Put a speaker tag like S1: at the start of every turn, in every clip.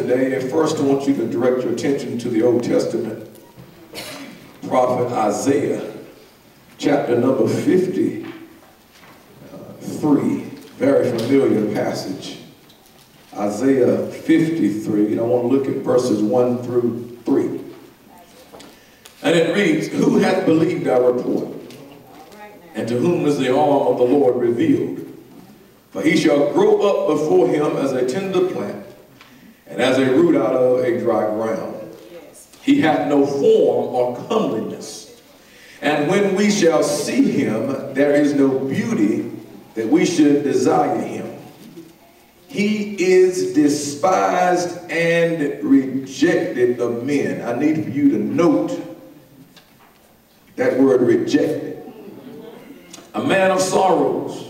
S1: today. And first I want you to direct your attention to the Old Testament prophet Isaiah, chapter number 53. Very familiar passage. Isaiah 53. And I want to look at verses 1 through 3. And it reads, "Who hath believed our report? And to whom is the arm of the Lord revealed? For he shall grow up before him as a tender plant, and as a root out of a dry ground. He hath no form or comeliness. And when we shall see him, there is no beauty that we should desire him. He is despised and rejected of men." I need for you to note that word rejected. "A man of sorrows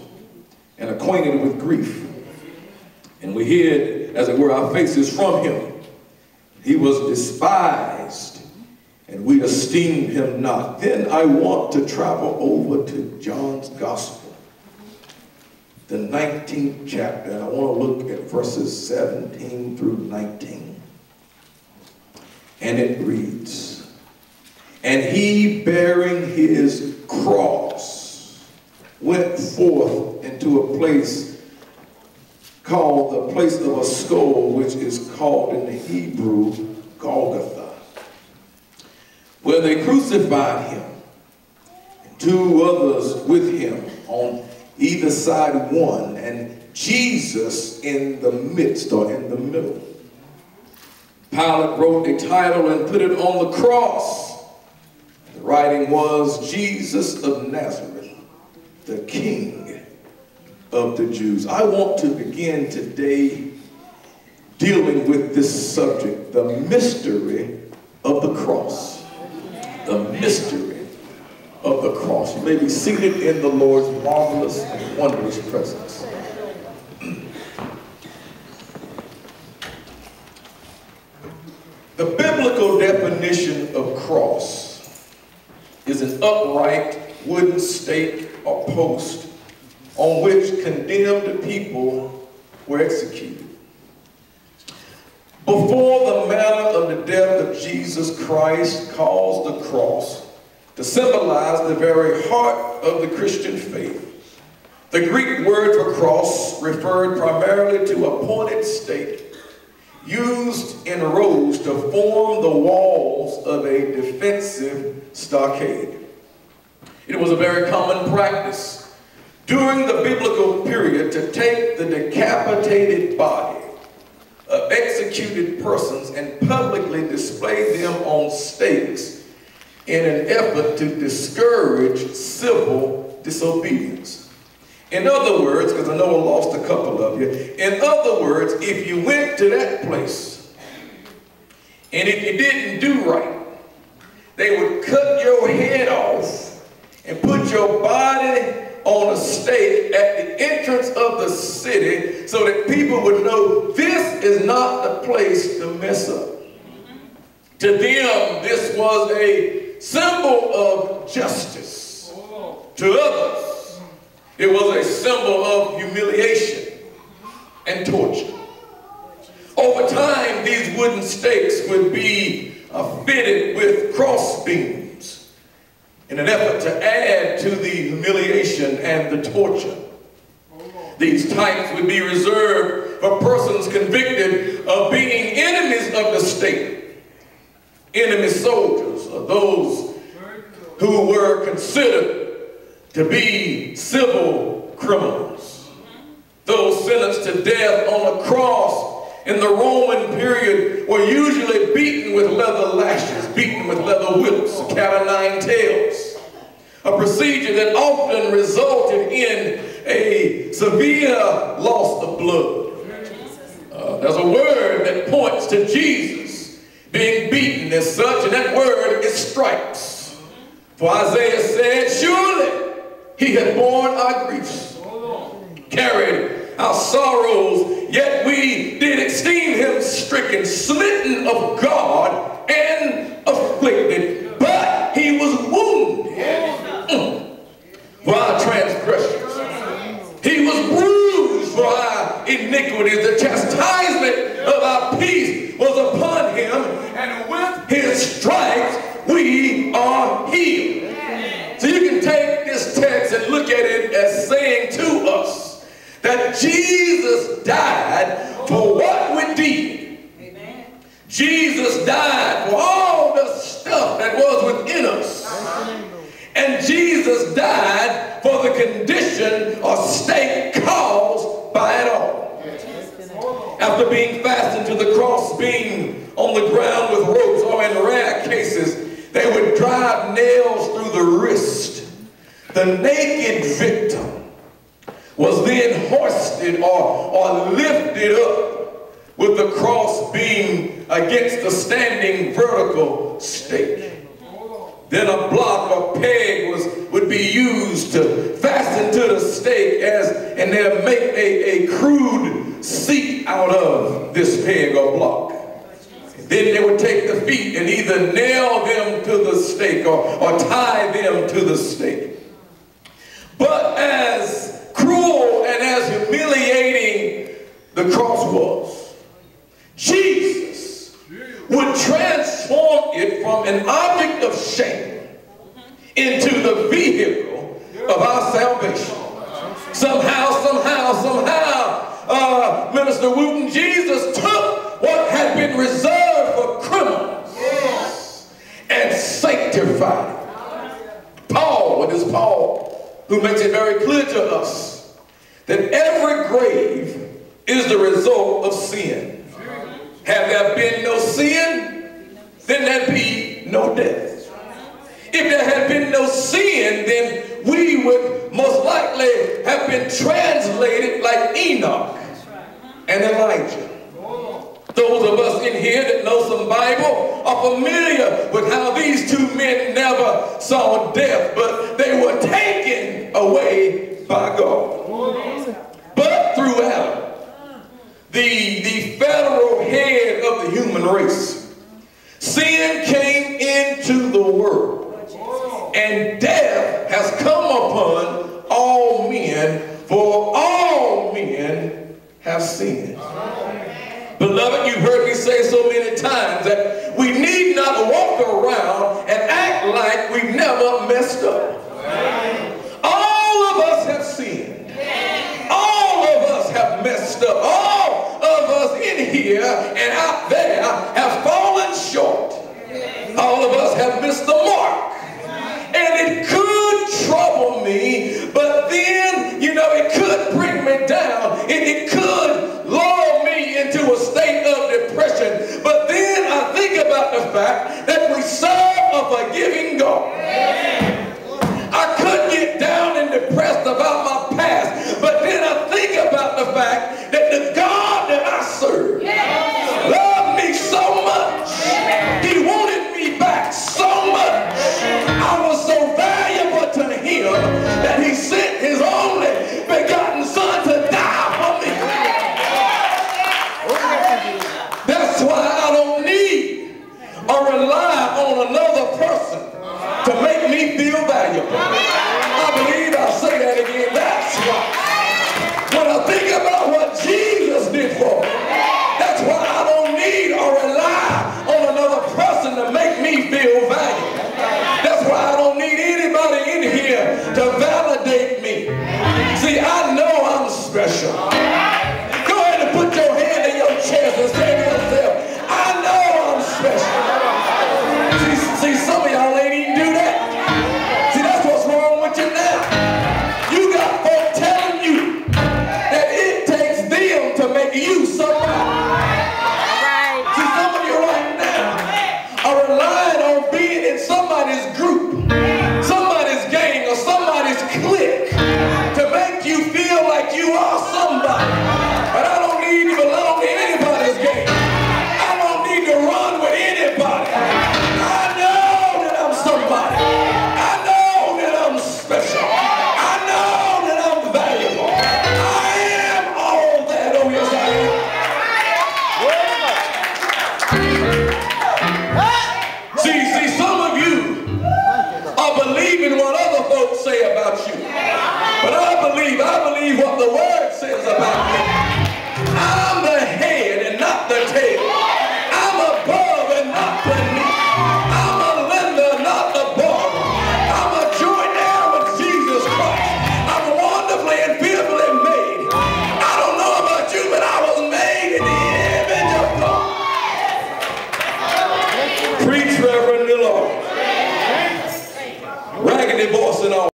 S1: and acquainted with grief. And we hid, as it were, our faces from him. He was despised, and we esteemed him not." Then I want to travel over to John's Gospel, the 19th chapter, and I want to look at verses 17 through 19. And it reads, "And he, bearing his cross, went forth into a place called the place of a skull, which is called in the Hebrew Golgotha, where they crucified him, and two others with him, on either side one, and Jesus in the midst," or in the middle. Pilate wrote a title and put it on the cross. The writing was, "Jesus of Nazareth, the King of the Jews." I want to begin today dealing with this subject, the mystery of the cross. The mystery of the cross. You may be seated in the Lord's marvelous and wondrous presence. The biblical definition of cross is an upright wooden stake or post on which condemned people were executed. Before the manner of the death of Jesus Christ caused the cross to symbolize the very heart of the Christian faith, the Greek word for cross referred primarily to a pointed stake used in rows to form the walls of a defensive stockade. It was a very common practice during the biblical period to take the decapitated body of executed persons and publicly display them on stakes in an effort to discourage civil disobedience. In other words, because I know I lost a couple of you, in other words, if you went to that place and if you didn't do right, they would cut your head off and put your body on a stake at the entrance of the city so that people would know this is not the place to mess up. To them, this was a symbol of justice. To others, it was a symbol of humiliation and torture. Over time, these wooden stakes would be fitted with cross beams in an effort to add to the humiliation and the torture. These types would be reserved for persons convicted of being enemies of the state, enemy soldiers, or those who were considered to be civil criminals. Those sentenced to death on a cross in the Roman period were usually beaten with leather lashes, beaten with leather whips, cat o' nine tails. A procedure that often resulted in a severe loss of blood. There's a word that points to Jesus being beaten as such, and that word is stripes. For Isaiah said, "Surely he had borne our griefs, carried our sorrows, yet we did esteem him stricken, smitten of God, and afflicted. But he was wounded for our transgressions. He was bruised for our iniquities. The chastisement of our peace died for what we did. Amen. Jesus died for all the stuff that was within us. And Jesus died for the condition or state caused by it all. After being fastened to the cross, being on the ground with ropes, or in rare cases, they would drive nails through the wrist. The naked victim was then hoisted or lifted up with the cross being against the standing vertical stake. Then a block or peg would be used to fasten to the stake, and they'll make a crude seat out of this peg or block. Then they would take the feet and either nail them to the stake or tie them to the stake. But as cruel and as humiliating the cross was, Jesus would transform it from an object of shame into the vehicle of our salvation. Somehow, Minister Wooten, Jesus took what had been reserved for criminals and sanctified it. Paul, it is Paul who makes it very clear to us that every grave is the result of sin. Had there been no sin, then there'd be no death. If there had been no sin, then we would most likely have been translated like Enoch and Elijah. Those of us in here that know some Bible are familiar with how these two men never saw death, but they were taken away by God. But through Adam, the federal head of the human race, sin came into the world, and death has come upon all men, for all men have sinned. Beloved, you've heard me say so many times that we need not walk around and act like we've never messed up. All of us have sinned. All of us have messed up. All of us in here and out there have fallen short. All of us have missed the mark. And it could trouble me, but then, it could bring me down. It could lull me into a state of depression. But then I think about the fact that we serve a forgiving God. I could get down and depressed about my past, but then I think about the fact that the God that I serve loved me so much. He wanted me back so much. I was so valuable to him that he sent his only begotten son to die for me. That's why I don't need or rely on another person to make me feel valuable. I believe I'll say that again. That's why. When I think about what Jesus did for me, that's why I don't need or rely on another person to make me feel valuable. That's why I don't need anybody in here to validate me. See, I know I'm special. Go ahead and put your hand in your chest and say to yourself, I know I'm special. See, some of y'all ain't even do that. See, that's what's wrong with you now. You got folk telling you that it takes them to make you somebody. See, some of you right now are relying on being in somebody's group, somebody's gang, or somebody's clique to make you feel like you are somebody. But I don't need to belong to anybody's gang. I don't need to run with anybody. I know that I'm somebody. I know that I'm special. I know that I'm valuable. I am all that. Oh, yes, I am. See, some of you are believing what other folks say about you. But I believe what the word says about me. I'm the head and not the tail. I'm above and not beneath. I'm a lender, not the borrower. I'm a joint heir with Jesus Christ. I'm wonderfully and fearfully made. I don't know about you, but voice in our